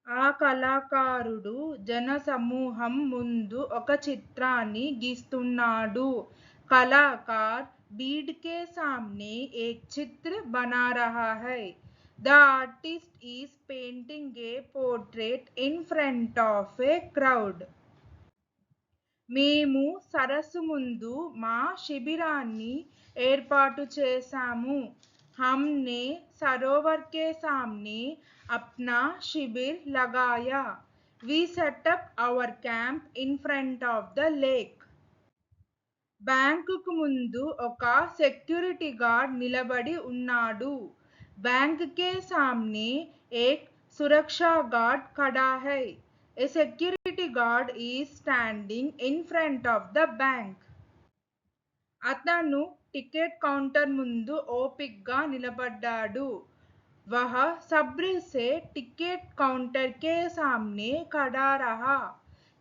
ఆ కళాకారుడు జనసమూహం ముందు ఒక చిత్రాన్ని గీస్తున్నాడు. కళాకార్ भीड़ के सामने एक चित्र बना रहा है. The artist is painting a portrait in front of a crowd. మేము సరస్సు ముందు మా శిబిరాన్ని ఏర్పాటు చేశాము. हमने सरोवर के सामने अपना शिविर लगाया. We set up our camp in front of the lake. బ్యాంకుకు ముందు ఒక సెక్యూరిటీ గార్డ్ నిలబడి ఉన్నాడు. बैंक के सामने एक सुरक्षा गार्ड खड़ा है. A security guard is standing in front of the bank. అతను టికెట్ కౌంటర్ ముందు ఓపిగ్గా నిలబడ్డాడు. वह सब्र से टिकट काउंटर के सामने खड़ा रहा.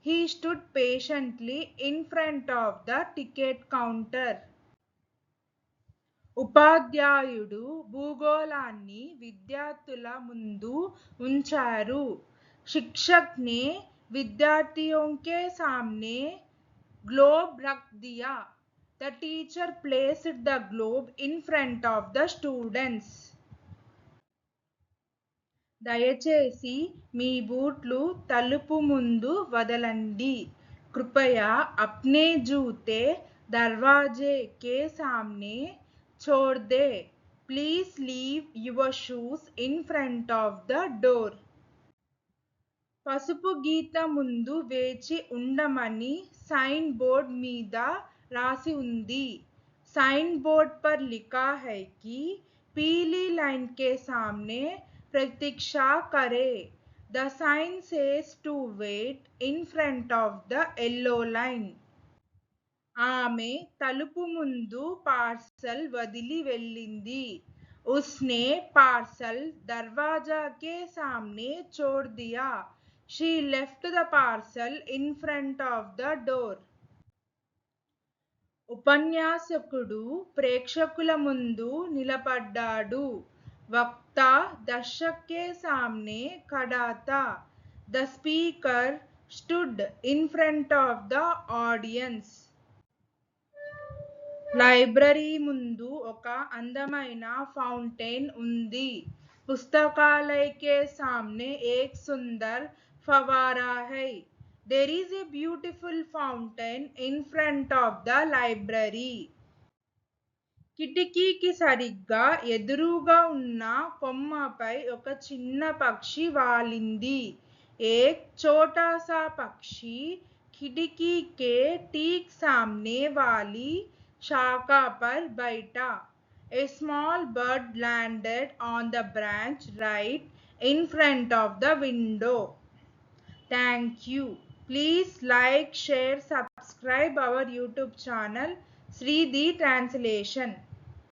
He stood patiently in front of the ticket counter. ఉపాధ్యాయుడు భూగోళాన్ని విద్యార్థుల ముందు ఉంచారు. शिक्षक ने विद्यार्थियों के सामने ग्लोब रख दिया. The teacher placed the globe in front of the students. దయచేసి మీ బూట్లు తలుపు ముందు వదలండి. कृपया अपने जूते दरवाजे के सामने छोड़ दे. Please leave your shoes in front of the door. పసుపు గీత ముందు వేచి ఉండమని సైన్ బోర్డ్ మీద రాసి ఉంది. సైన్ బోర్డ్ पर लिखा है कि पीली लाइन के सामने प्रतीक्षा करें. The sign says to wait in front of the yellow line. ఆమె తలుపు ముందు పార్సల్ వదిలి వెళ్ళింది. उसने पार्सल दरवाजा के सामने छोड़ दिया. She left the parcel in front of the door. ఉపన్యాసకుడు ప్రేక్షకుల ముందు నిలబడ్డాడు. वक्ता दर्शक के सामने खड़ा था. The speaker stood in front of the audience. Library ముందు ఒక అందమైన ఫౌంటైన్ ఉంది. पुस्तकालय के सामने एक सुंदर फव्वारा है. There is a beautiful fountain in front of the library. కిటికీకి సరిగ్గా ఎదురుగా ఉన్న కొమ్మపై ఒక చిన్న పక్షి వాలింది. एक छोटा सा पक्षी खिड़की के ठीक सामने वाली शाखा पर बैठा. A small bird landed on the branch right in front of the window. Thank you. Please like, share, subscribe our YouTube channel Sri the Translation.